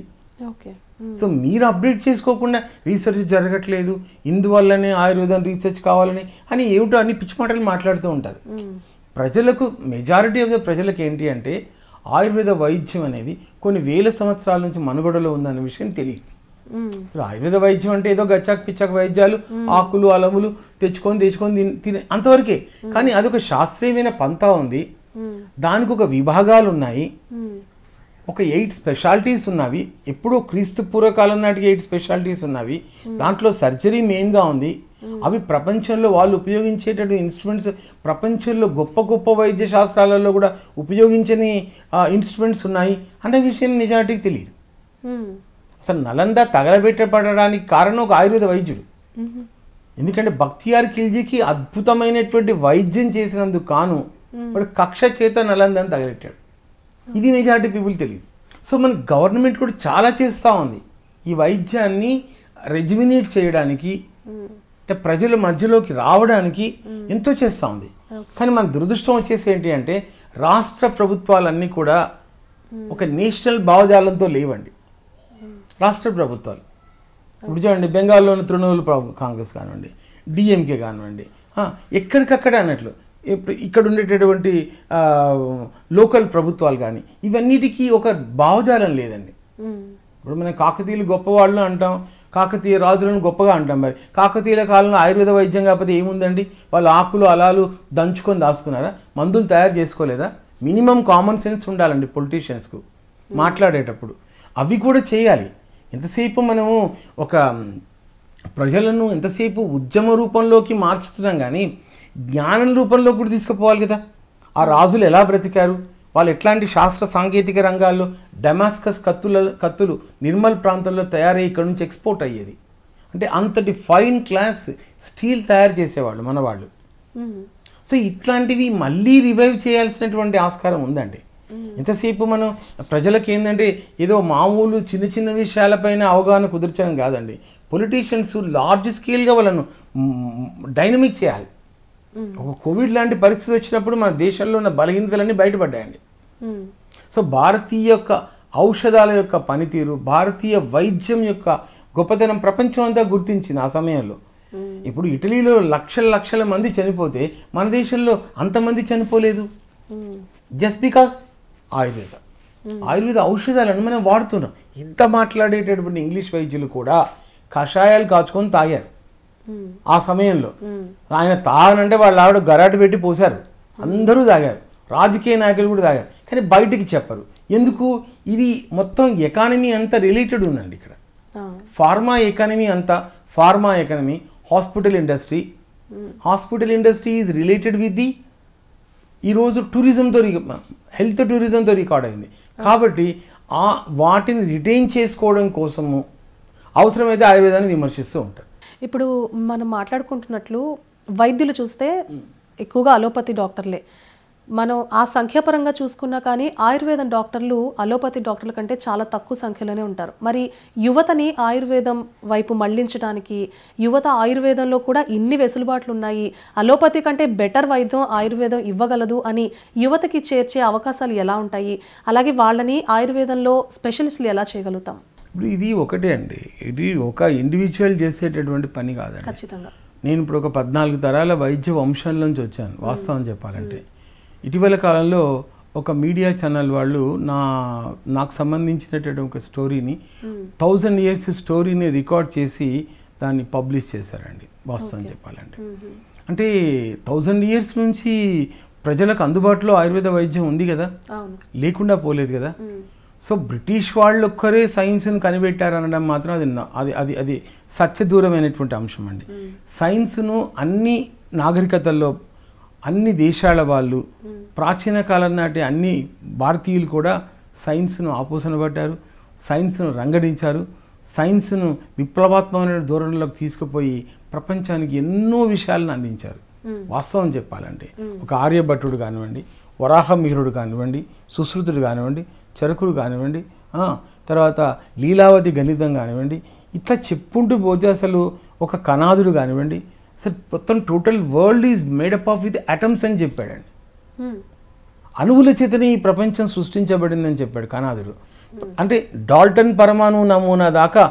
సో మీరు అప్డేట్ చేసుకోకుండా రీసెర్చ్ జరగట్లేదు, ఇందువల్లనే ఆయుర్వేదం రీసెర్చ్ కావాలని అని ఏమిటో అన్ని పిచ్చి మాటలు మాట్లాడుతూ ఉంటారు. ప్రజలకు, మెజారిటీ ఆఫ్ ద ప్రజలకు ఏంటి అంటే ఆయుర్వేద వైద్యం అనేది కొన్ని వేల సంవత్సరాల నుంచి మనుగడలో ఉందన్న విషయం తెలియదు. ఆయుర్వేద వైద్యం అంటే ఏదో గచ్చాక్ పిచ్చాక్ వైద్యాలు, ఆకులు అలములు తెచ్చుకొని తినే అంతవరకే. కానీ అదొక శాస్త్రీయమైన పంతా ఉంది, దానికి ఒక విభాగాలు ఉన్నాయి, ఒక 8 స్పెషాలిటీస్ ఉన్నవి. ఎప్పుడో క్రీస్తు పూర్వకాలం నాటికి 8 స్పెషాలిటీస్ ఉన్నవి. దాంట్లో సర్జరీ మెయిన్గా ఉంది. అవి ప్రపంచంలో వాళ్ళు ఉపయోగించేటటువంటి ఇన్స్ట్రుమెంట్స్, ప్రపంచంలో గొప్ప గొప్ప వైద్య శాస్త్రాలలో కూడా ఉపయోగించని ఇన్స్ట్రుమెంట్స్ ఉన్నాయి అన్న విషయం నిజానికి తెలియదు. అసలు నలంద తగలబెట్టబడడానికి కారణం ఒక ఆయుర్వేద వైద్యుడు. ఎందుకంటే బక్తియార్ ఖిల్జీకి అద్భుతమైనటువంటి వైద్యం చేసినందుకు కాను వాడు కక్ష చేత నలందని తగలెట్టాడు. ఇది మెజారిటీ పీపుల్ తెలియదు. సో మన గవర్నమెంట్ కూడా చాలా చేస్తూ ఉంది ఈ వైద్యాన్ని రెజిమినేట్ చేయడానికి, అంటే ప్రజల మధ్యలోకి రావడానికి ఎంతో చేస్తూ ఉంది. కానీ మన దురదృష్టం వచ్చేసి ఏంటి అంటే రాష్ట్ర ప్రభుత్వాలన్నీ కూడా ఒక నేషనల్ భావజాలంతో లేవండి. రాష్ట్ర ప్రభుత్వాలు ఇప్పుడు చూడండి, బెంగాల్లోని తృణమూల్ కాంగ్రెస్ కానివ్వండి, డిఎంకే కానివ్వండి, ఎక్కడికక్కడ అన్నట్లు ఇప్పుడు ఇక్కడ ఉండేటటువంటి లోకల్ ప్రభుత్వాలు కానీ ఇవన్నిటికీ ఒక భావజాలం లేదండి. ఇప్పుడు మనం కాకతీయులు గొప్పవాళ్ళు అంటాం, కాకతీయ రాజులను గొప్పగా అంటాం. మరి కాకతీయుల కాలంలో ఆయుర్వేద వైద్యం కాకపోతే ఏముందండి? వాళ్ళు ఆకులు అలాలు దంచుకొని దాచుకున్నారా? మందులు తయారు చేసుకోలేదా? మినిమం కామన్ సెన్స్ ఉండాలండి పొలిటీషియన్స్కు మాట్లాడేటప్పుడు. అవి కూడా చేయాలి. ఎంతసేపు మనము ఒక ప్రజలను ఎంతసేపు ఉద్యమ రూపంలోకి మార్చుతున్నాం కానీ జ్ఞానం రూపంలో కూడా తీసుకుపోవాలి కదా. ఆ రాజులు ఎలా బ్రతికారు, వాళ్ళు ఎట్లాంటి శాస్త్ర సాంకేతిక రంగాల్లో డమాస్కస్ కత్తులు నిర్మల్ ప్రాంతంలో తయారయ్యి ఇక్కడ నుంచి ఎక్స్పోర్ట్ అయ్యేది. అంటే అంతటి ఫైన్ క్లాస్ స్టీల్ తయారు చేసేవాళ్ళు మన వాళ్ళు. సో ఇట్లాంటివి మళ్ళీ రివైవ్ చేయాల్సినటువంటి ఆస్కారం ఉందండి. ఎంతసేపు మనం ప్రజలకు ఏంటంటే ఏదో మామూలు చిన్న చిన్న విషయాలపైన అవగాహన కుదర్చడం కాదండి. పొలిటీషియన్స్ లార్జ్ స్కేల్గా వాళ్ళను డైనమిక్ చేయాలి. ఒక కోవిడ్ లాంటి పరిస్థితి వచ్చినప్పుడు మన దేశంలో ఉన్న బలహీనతలన్నీ బయటపడ్డాయండి. సో భారతీయ యొక్క ఔషధాల యొక్క పనితీరు, భారతీయ వైద్యం యొక్క గొప్పతనం ప్రపంచం అంతా గుర్తించింది ఆ సమయంలో. ఇప్పుడు ఇటలీలో లక్షల మంది చనిపోతే మన దేశంలో అంతమంది చనిపోలేదు. జస్ట్ బికాస్ ఆయుర్వేద ఔషధాలను మనం వాడుతున్నాం. ఇంత మాట్లాడేటటువంటి ఇంగ్లీష్ వైద్యులు కూడా కషాయాలు కాచుకొని తాగారు ఆ సమయంలో. ఆయన తాగనంటే వాళ్ళ ఆవిడ గరాటు పెట్టి పోశారు, అందరూ తాగారు, రాజకీయ నాయకులు కూడా తాగారు, కానీ బయటికి చెప్పరు. ఎందుకు? ఇది మొత్తం ఎకానమీ అంతా రిలేటెడ్ ఉందండి ఇక్కడ. ఫార్మా ఎకానమీ అంతా, pharma economy, hospital industry is related with the ఈరోజు టూరిజంతో, హెల్త్ టూరిజంతో రికార్డ్ అయింది. కాబట్టి వాటిని రిటైన్ చేసుకోవడం కోసము అవసరమైతే ఆయుర్వేదాన్ని విమర్శిస్తూ ఉంటారు. ఇప్పుడు మనం మాట్లాడుకుంటున్నట్లు వైద్యులు చూస్తే ఎక్కువగా అలోపతి డాక్టర్లే. మనం ఆ సంఖ్యాపరంగా చూసుకున్నా కానీ ఆయుర్వేదం డాక్టర్లు అలోపతి డాక్టర్ల కంటే చాలా తక్కువ సంఖ్యలోనే ఉంటారు. మరి యువతని ఆయుర్వేదం వైపు మళ్లించడానికి, యువత ఆయుర్వేదంలో కూడా ఇన్ని వెసులుబాట్లు ఉన్నాయి, అలోపతి కంటే బెటర్ వైద్యం ఆయుర్వేదం ఇవ్వగలదు అని యువతకి చేర్చే అవకాశాలు ఎలా ఉంటాయి? అలాగే వాళ్ళని ఆయుర్వేదంలో స్పెషలిస్టులు ఎలా చేయగలుగుతాం? ఇప్పుడు ఇది ఒకటే అండి, ఇది ఒక ఇండివిజువల్ చేసేటటువంటి పని కాదండి. ఖచ్చితంగా నేను ఇప్పుడు ఒక 14 తరాల వైద్య వంశం నుంచి వచ్చాను వాస్తవం చెప్పాలంటే. ఇటీవల కాలంలో ఒక మీడియా ఛానల్ వాళ్ళు నాకు సంబంధించినటువంటి ఒక స్టోరీని 1000 years స్టోరీని రికార్డ్ చేసి దాన్ని పబ్లిష్ చేశారండి వాస్తవం చెప్పాలంటే. అంటే 1000 years నుంచి ప్రజలకు అందుబాటులో ఆయుర్వేద వైద్యం ఉంది కదా, లేకుండా పోలేదు కదా. సో బ్రిటిష్ వాళ్ళు ఒక్కరే సైన్స్ను కనిపెట్టారనడం మాత్రం అది సత్యదూరమైనటువంటి అంశం అండి. సైన్స్ను అన్ని నాగరికతల్లో అన్ని దేశాల వాళ్ళు, ప్రాచీన కాలం నాటి అన్ని భారతీయులు కూడా సైన్స్ను ఆపోసన పట్టారు, సైన్స్ను రంగడించారు, సైన్స్ను విప్లవాత్మకమైన ధోరణిలోకి తీసుకుపోయి ప్రపంచానికి ఎన్నో విషయాలను అందించారు వాస్తవం చెప్పాలంటే. ఒక ఆర్యభట్టుడు కానివ్వండి, వరాహమిహిరుడు కానివ్వండి, సుశ్రుతుడు కానివ్వండి, చరకుడు కానివ్వండి, తర్వాత లీలావతి గణితం కానివ్వండి, ఇట్లా చెప్పుకుంటూ పోతే అసలు ఒక కణాదుడు కానివ్వండి, అసలు మొత్తం total world is made up of with atoms అని చెప్పాడండి. అణువుల చేతనే ఈ ప్రపంచం సృష్టించబడిందని చెప్పాడు కణాదుడు. అంటే డాల్టన్ పరమాణు నమూనా దాకా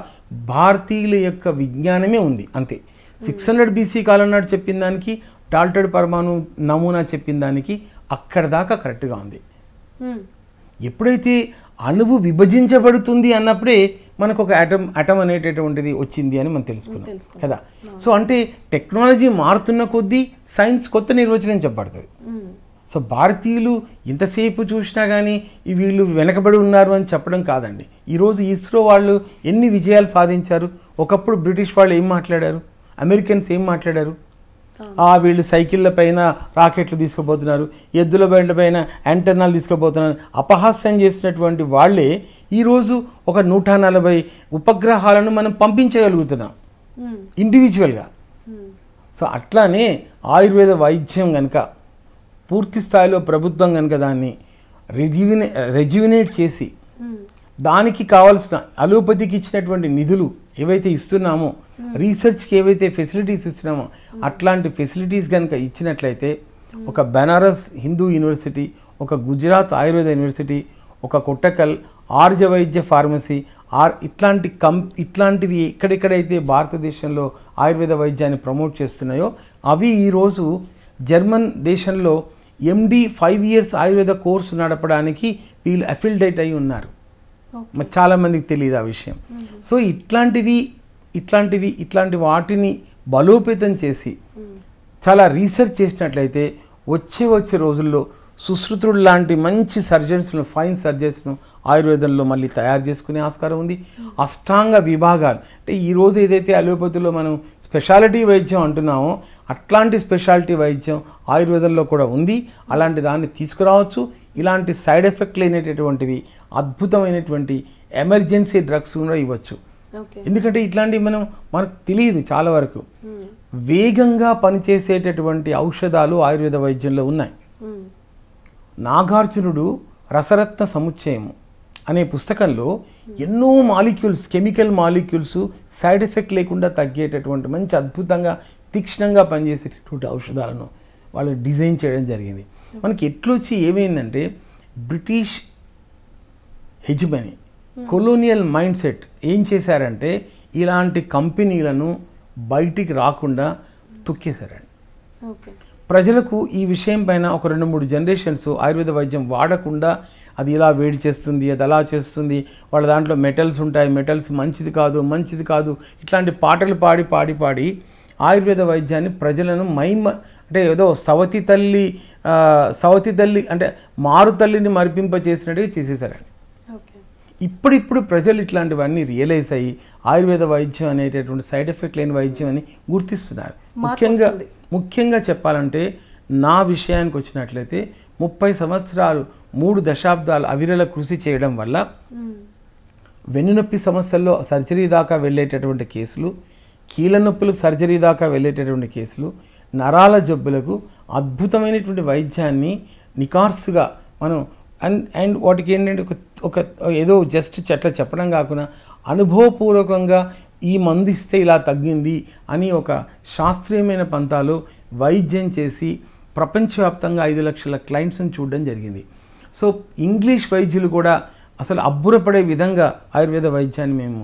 భారతీయుల యొక్క విజ్ఞానమే ఉంది అంతే. 600 BC కాలం నాడు చెప్పిన దానికి, డాల్టన్ పరమాణు నమూనా చెప్పిన దానికి అక్కడ దాకా కరెక్ట్గా ఉంది. ఎప్పుడైతే అణువు విభజించబడుతుంది అన్నప్పుడే మనకు ఒక అటమ్ అనేటటువంటిది వచ్చింది అని మనం తెలుసుకున్నాం కదా. సో అంటే టెక్నాలజీ మారుతున్న కొద్దీ సైన్స్ కొత్త నిర్వచనం చెప్పబడుతుంది. సో భారతీయులు ఇంతసేపు చూసినా కానీ వీళ్ళు వెనకబడి ఉన్నారు అని చెప్పడం కాదండి. ఈరోజు ఇస్రో వాళ్ళు ఎన్ని విజయాలు సాధించారు. ఒకప్పుడు బ్రిటిష్ వాళ్ళు ఏం మాట్లాడారు, అమెరికన్స్ ఏం మాట్లాడారు, వీళ్ళు సైకిళ్ళ పైన రాకెట్లు తీసుకుపోతున్నారు, ఎద్దుల బండ్ల పైన యాంటెన్నాలు తీసుకుపోతున్నారు, అపహాస్యం చేసినటువంటి వాళ్ళే ఈరోజు ఒక 140 ఉపగ్రహాలను మనం పంపించగలుగుతున్నాం ఇండివిజువల్గా. సో అట్లానే ఆయుర్వేద వైద్యం కనుక పూర్తి స్థాయిలో ప్రభుత్వం కనుక దాన్ని రెజ్యువినేట్ చేసి దానికి కావాల్సిన అలోపతికి ఇచ్చినటువంటి నిధులు ఏవైతే ఇస్తున్నామో, రీసెర్చ్కి ఏవైతే ఫెసిలిటీస్ ఇస్తున్నామో అట్లాంటి ఫెసిలిటీస్ కనుక ఇచ్చినట్లయితే ఒక బెనారస్ హిందూ యూనివర్సిటీ, ఒక గుజరాత్ ఆయుర్వేద యూనివర్సిటీ, ఒక కొట్టకల్ ఆర్జ వైద్య ఫార్మసీ ఇట్లాంటివి ఎక్కడెక్కడైతే భారతదేశంలో ఆయుర్వేద వైద్యాన్ని ప్రమోట్ చేస్తున్నాయో అవి ఈరోజు జర్మన్ దేశంలో MD 5 years ఆయుర్వేద కోర్సు నడపడానికి వీళ్ళు అఫిలియేట్ అయి ఉన్నారు. చాలామందికి తెలియదు ఆ విషయం. సో ఇట్లాంటి వాటిని బలోపేతం చేసి చాలా రీసెర్చ్ చేసినట్లయితే వచ్చే రోజుల్లో సుశ్రుతుడు లాంటి మంచి సర్జన్స్ను, ఫైన్ సర్జన్స్ను ఆయుర్వేదంలో మళ్ళీ తయారు చేసుకునే ఆస్కారం ఉంది. అష్టాంగ విభాగాలు అంటే ఈరోజు ఏదైతే అలోపతిలో మనం స్పెషాలిటీ వైద్యం అంటున్నామో అట్లాంటి స్పెషాలిటీ వైద్యం ఆయుర్వేదంలో కూడా ఉంది. అలాంటి దాన్ని తీసుకురావచ్చు. ఇలాంటి సైడ్ ఎఫెక్ట్ లేనటువంటివి అద్భుతమైనటువంటి ఎమర్జెన్సీ డ్రగ్స్ కూడా ఇవ్వచ్చు. ఎందుకంటే ఇట్లాంటివి మనకు తెలియదు చాలా వరకు. వేగంగా పనిచేసేటటువంటి ఔషధాలు ఆయుర్వేద వైద్యంలో ఉన్నాయి. నాగార్జునుడు రసరత్న సముచ్చయము అనే పుస్తకంలో ఎన్నో molecules, chemical molecules side effect లేకుండా తగ్గేటటువంటి మంచి అద్భుతంగా తీక్షణంగా పనిచేసేటటువంటి ఔషధాలను వాళ్ళు డిజైన్ చేయడం జరిగింది. మనకి ఎట్లొచ్చి ఏమైందంటే బ్రిటిష్ హెజిమనీ, కొలోనియల్ మైండ్ సెట్ ఏం చేశారంటే ఇలాంటి కంపెనీలను బయటికి రాకుండా తొక్కేశారండి. ప్రజలకు ఈ విషయం పైన ఒక 2-3 జనరేషన్స్ ఆయుర్వేద వైద్యం వాడకుండా అది ఇలా వేడి చేస్తుంది, అది అలా చేస్తుంది, వాళ్ళ దాంట్లో మెటల్స్ ఉంటాయి, మెటల్స్ మంచిది కాదు ఇట్లాంటి పాటలు పాడి ఆయుర్వేద వైద్యాన్ని ప్రజలను అంటే ఏదో సవతి తల్లి అంటే మారు తల్లిని మరిపింపచేసినట్టుగా చేసేసారండి. ఇప్పుడు ప్రజలు ఇట్లాంటివన్నీ రియలైజ్ అయ్యి ఆయుర్వేద వైద్యం అనేటటువంటి సైడ్ ఎఫెక్ట్ లేని వైద్యం అని గుర్తిస్తున్నారు. ముఖ్యంగా చెప్పాలంటే నా విషయానికి వచ్చినట్లయితే 30 సంవత్సరాలు 3 దశాబ్దాలు అవిరల కృషి చేయడం వల్ల వెన్నునొప్పి సమస్యల్లో సర్జరీ దాకా వెళ్ళేటటువంటి కేసులు, కీళ్ళ నొప్పులకు సర్జరీ దాకా వెళ్ళేటటువంటి కేసులు, నరాల జబ్బులకు అద్భుతమైనటువంటి వైద్యాన్ని నికార్సుగా మనం అండ్ వాటికి ఏంటంటే ఒక ఏదో జస్ట్ చెట్ల చెప్పడం కాకుండా అనుభవపూర్వకంగా ఈ మందు ఇస్తే ఇలా తగ్గింది అని ఒక శాస్త్రీయమైన పంతాలు వైద్యం చేసి ప్రపంచవ్యాప్తంగా 5 లక్షల క్లయింట్స్ని చూడడం జరిగింది. సో ఇంగ్లీష్ వైద్యులు కూడా అసలు అబ్బురపడే విధంగా ఆయుర్వేద వైద్యాన్ని మేము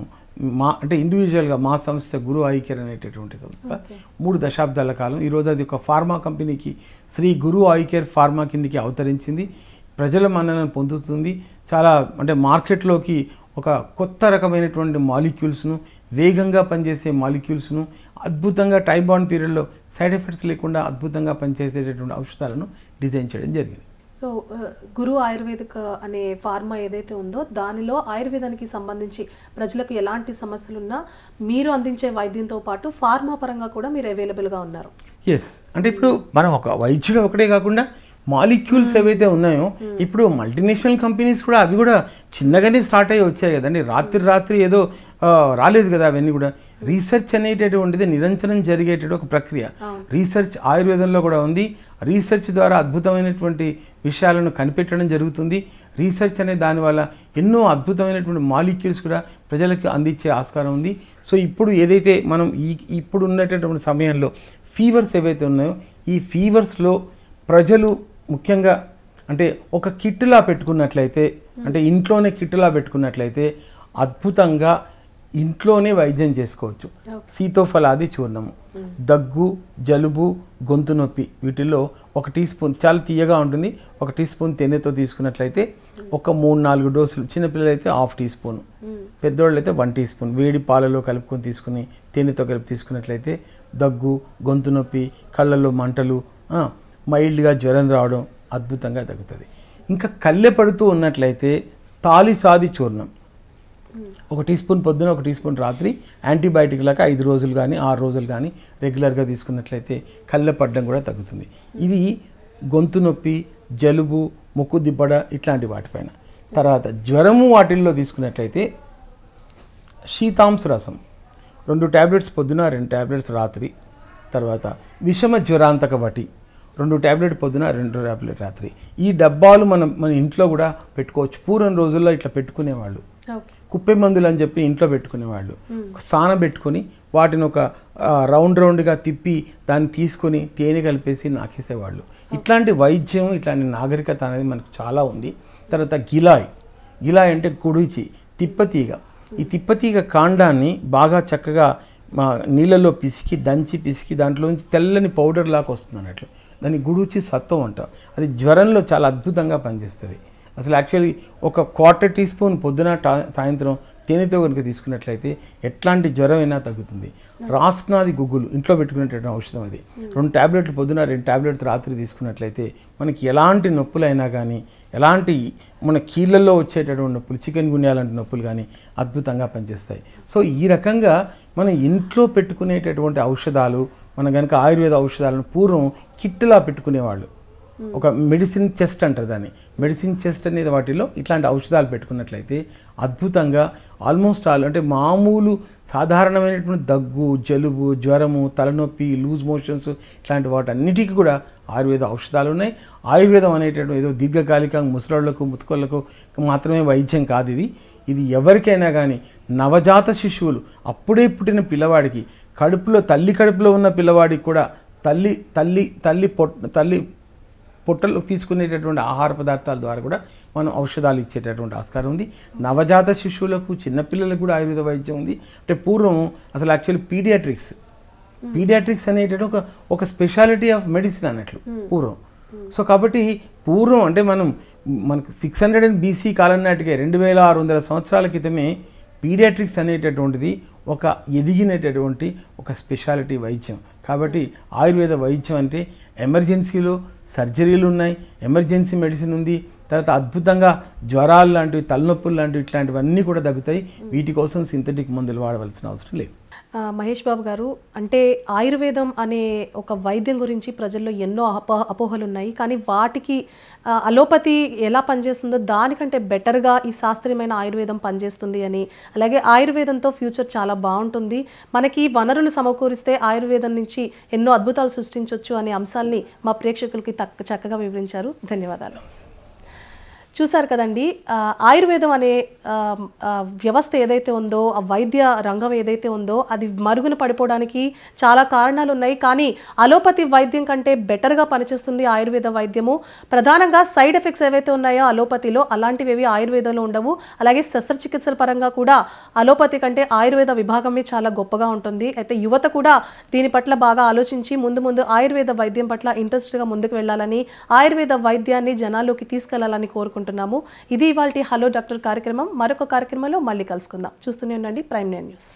అంటే ఇండివిజువల్గా మా సంస్థ గురు ఐ కేర్ అనేటటువంటి సంస్థ 3 దశాబ్దాల కాలం ఈరోజు అది ఒక ఫార్మా కంపెనీకి Shri Guru I care pharma కిందికి అవతరించింది. ప్రజల మన్ననను పొందుతుంది. చాలా అంటే మార్కెట్లోకి ఒక కొత్త రకమైనటువంటి మాలిక్యూల్స్ను, వేగంగా పనిచేసే మాలిక్యూల్స్ను, అద్భుతంగా టైం బాండ్ పీరియడ్లో సైడ్ ఎఫెక్ట్స్ లేకుండా అద్భుతంగా పనిచేసేటటువంటి ఔషధాలను డిజైన్ చేయడం జరిగింది. సో గురు ఆయుర్వేదిక అనే ఫార్మా ఏదైతే ఉందో దానిలో ఆయుర్వేదానికి సంబంధించి ప్రజలకు ఎలాంటి సమస్యలున్నా మీరు అందించే వైద్యంతో పాటు ఫార్మా పరంగా కూడా మీరు అవైలబుల్గా ఉన్నారు. ఎస్, అంటే ఇప్పుడు మనం ఒక వైద్యుడు ఒకటే కాకుండా మాలిక్యూల్స్ ఏవైతే ఉన్నాయో ఇప్పుడు మల్టీనేషనల్ కంపెనీస్ కూడా అవి కూడా చిన్నగానే స్టార్ట్ అయ్యి వచ్చాయి కదండి. రాత్రి ఏదో రాలేదు కదా. అవన్నీ కూడా రీసెర్చ్ అనేటటువంటిది నిరంతరం జరిగేటటువంటి ఒక ప్రక్రియ. రీసెర్చ్ ఆయుర్వేదంలో కూడా ఉంది. రీసెర్చ్ ద్వారా అద్భుతమైనటువంటి విషయాలను కనిపెట్టడం జరుగుతుంది. రీసెర్చ్ అనే దానివల్ల ఎన్నో అద్భుతమైనటువంటి మాలిక్యూల్స్ కూడా ప్రజలకు అందించే ఆస్కారం ఉంది. సో ఇప్పుడు ఏదైతే మనం ఇప్పుడు ఉన్నటువంటి సమయంలో ఫీవర్స్ ఏవైతే ఉన్నాయో ఈ ఫీవర్స్లో ప్రజలు ముఖ్యంగా అంటే ఒక కిట్టులా పెట్టుకున్నట్లయితే, అంటే ఇంట్లోనే కిట్టులా పెట్టుకున్నట్లయితే అద్భుతంగా ఇంట్లోనే వైద్యం చేసుకోవచ్చు. సీతోఫలాది చూర్ణము, దగ్గు, జలుబు, గొంతు నొప్పి వీటిల్లో 1 టీ స్పూన్ చాలా తీయగా ఉంటుంది. 1 టీ స్పూన్ తేనెతో తీసుకున్నట్లయితే ఒక 3-4 డోసులు, చిన్నపిల్లలు అయితే 1/2 టీ స్పూన్, పెద్దవాళ్ళు అయితే 1 టీ స్పూన్ వేడి పాలలో కలుపుకొని తీసుకుని తేనెతో కలిపి తీసుకున్నట్లయితే దగ్గు, గొంతు నొప్పి, కళ్ళల్లో మంటలు, మైల్డ్గా జ్వరం రావడం అద్భుతంగా తగ్గుతుంది. ఇంకా కళ్ళె పడుతూ ఉన్నట్లయితే తాలిసాది చూర్ణం 1 టీ స్పూన్ పొద్దున, 1 టీ స్పూన్ రాత్రి, యాంటీబయాటిక్ లాగా 5 రోజులు కానీ 6 రోజులు కానీ రెగ్యులర్గా తీసుకున్నట్లయితే కళ్ళె పడడం కూడా తగ్గుతుంది. ఇది గొంతు నొప్పి, జలుబు, ముక్కు దిబ్బడ ఇట్లాంటి వాటిపైన. తర్వాత జ్వరము వాటిల్లో తీసుకున్నట్లయితే శీతాంశ రసం 2 ట్యాబ్లెట్స్ పొద్దున, 2 ట్యాబ్లెట్స్ రాత్రి. తర్వాత విషమ జ్వరాంతక వటి 2 ట్యాబ్లెట్ పొద్దున, 2 ట్యాబ్లెట్ రాత్రి. ఈ డబ్బాలు మన ఇంట్లో కూడా పెట్టుకోవచ్చు. పూర్వం రోజుల్లో ఇట్లా పెట్టుకునేవాళ్ళు, కుప్పే మందులు అని చెప్పి ఇంట్లో పెట్టుకునేవాళ్ళు. సాన పెట్టుకొని వాటిని ఒక రౌండ్గా తిప్పి దాన్ని తీసుకొని తేనె కలిపేసి నాకేసేవాళ్ళు. ఇట్లాంటి వైద్యం, ఇట్లాంటి నాగరికత అనేది మనకు చాలా ఉంది. తర్వాత గిలాయ్ అంటే కుడిచి తిప్పతీగ. ఈ తిప్పతీగ కాండాన్ని బాగా చక్కగా నీళ్ళలో దంచి దాంట్లోంచి తెల్లని పౌడర్ లాగా వస్తుంది అన్నట్లు. దాన్ని గుడుచి సత్వం అంటాం. అది జ్వరంలో చాలా అద్భుతంగా పనిచేస్తుంది. అసలు యాక్చువల్లీ ఒక 1/4 టీ స్పూన్ పొద్దున, సాయంత్రం తేనెతో కనుక తీసుకున్నట్లయితే ఎట్లాంటి జ్వరం అయినా తగ్గుతుంది. రాస్నాది గుగ్గులు ఇంట్లో పెట్టుకునేటటువంటి ఔషధం అది. 2 ట్యాబ్లెట్లు పొద్దున, 2 ట్యాబ్లెట్లు రాత్రి తీసుకున్నట్లయితే మనకి ఎలాంటి నొప్పులైనా కానీ, ఎలాంటి మన కీళ్ళల్లో వచ్చేటటువంటి నొప్పులు, చికెన్ గున్యా లాంటి నొప్పులు కానీ అద్భుతంగా పనిచేస్తాయి. సో ఈ రకంగా మనం ఇంట్లో పెట్టుకునేటటువంటి ఔషధాలు, మనం కనుక ఆయుర్వేద ఔషధాలను పూర్వం కిట్టులా పెట్టుకునేవాళ్ళు. ఒక మెడిసిన్ చెస్ట్ అంటారు దాన్ని. మెడిసిన్ చెస్ట్ అనేది వాటిలో ఇట్లాంటి ఔషధాలు పెట్టుకున్నట్లయితే అద్భుతంగా ఆల్మోస్ట్ ఆల్ అంటే మామూలు సాధారణమైనటువంటి దగ్గు, జలుబు, జ్వరము, తలనొప్పి, లూజ్ మోషన్స్ ఇట్లాంటి వాటన్నిటికీ కూడా ఆయుర్వేద ఔషధాలు ఉన్నాయి. ఆయుర్వేదం అనేటటువంటి ఏదో దీర్ఘకాలిక ముసలోళ్లకు, ముతుకోళ్లకు మాత్రమే వైద్యం కాదు ఇది. ఇది ఎవరికైనా కానీ నవజాత శిశువులు, అప్పుడే పుట్టిన పిల్లవాడికి, తల్లి కడుపులో ఉన్న పిల్లవాడికి కూడా తల్లి పొట్టలు తీసుకునేటటువంటి ఆహార పదార్థాల ద్వారా కూడా మనం ఔషధాలు ఇచ్చేటటువంటి ఆస్కారం ఉంది. నవజాత శిశువులకు, చిన్నపిల్లలకు కూడా ఆయుర్వేద వైద్యం ఉంది. అంటే పూర్వం అసలు యాక్చువల్లీ పీడియాట్రిక్స్ అనేటటువంటి ఒక స్పెషాలిటీ ఆఫ్ మెడిసిన్ అన్నట్లు పూర్వం. సో కాబట్టి పూర్వం అంటే మనకు 600 BC కాలం నాటికే 2600 సంవత్సరాల క్రితమే పీడియాట్రిక్స్ అనేటటువంటిది ఒక ఎదిగినటువంటి ఒక స్పెషాలిటీ వైద్యం. కాబట్టి ఆయుర్వేద వైద్యం అంటే ఎమర్జెన్సీలో సర్జరీలు ఉన్నాయి, ఎమర్జెన్సీ మెడిసిన్ ఉంది, తర్వాత అద్భుతంగా జ్వరాలు లాంటివి, తలనొప్పులు లాంటివి ఇట్లాంటివన్నీ కూడా తగ్గుతాయి. వీటి కోసం సింథటిక్ మందులు వాడవలసిన అవసరం లేదు. మహేష్ బాబు గారు, అంటే ఆయుర్వేదం అనే ఒక వైద్యం గురించి ప్రజల్లో ఎన్నో అపోహలు ఉన్నాయి. కానీ వాటికి అలోపతి ఎలా పనిచేస్తుందో దానికంటే బెటర్గా ఈ శాస్త్రీయమైన ఆయుర్వేదం పనిచేస్తుంది అని, అలాగే ఆయుర్వేదంతో ఫ్యూచర్ చాలా బాగుంటుంది, మనకి వనరులు సమకూరిస్తే ఆయుర్వేదం నుంచి ఎన్నో అద్భుతాలు సృష్టించవచ్చు అనే అంశాల్ని మా ప్రేక్షకులకి చక్కగా వివరించారు. ధన్యవాదాలు. చూసారు కదండి, ఆయుర్వేదం అనే వ్యవస్థ ఏదైతే ఉందో, ఆ వైద్య రంగం ఏదైతే ఉందో అది మరుగున పడిపోవడానికి చాలా కారణాలు ఉన్నాయి. కానీ అలోపతి వైద్యం కంటే బెటర్గా పనిచేస్తుంది ఆయుర్వేద వైద్యము. ప్రధానంగా సైడ్ ఎఫెక్ట్స్ ఏవైతే ఉన్నాయో అలోపతిలో, అలాంటివి ఆయుర్వేదంలో ఉండవు. అలాగే శస్త్రచికిత్సల పరంగా కూడా అలోపతి కంటే ఆయుర్వేద విభాగమే చాలా గొప్పగా ఉంటుంది. అయితే యువత కూడా దీని పట్ల బాగా ఆలోచించి ముందు ఆయుర్వేద వైద్యం పట్ల ఇంట్రెస్ట్గా ముందుకు వెళ్ళాలని, ఆయుర్వేద వైద్యాన్ని జనాల్లోకి తీసుకెళ్లాలని కోరుకుంటున్నాము. ఇది ఇవాల్టి హలో డాక్టర్ కార్యక్రమం. మరొక కార్యక్రమంలో మళ్ళీ కలుసుకుందాం. చూస్తూనే ఉండండి ప్రైమ్9 న్యూస్.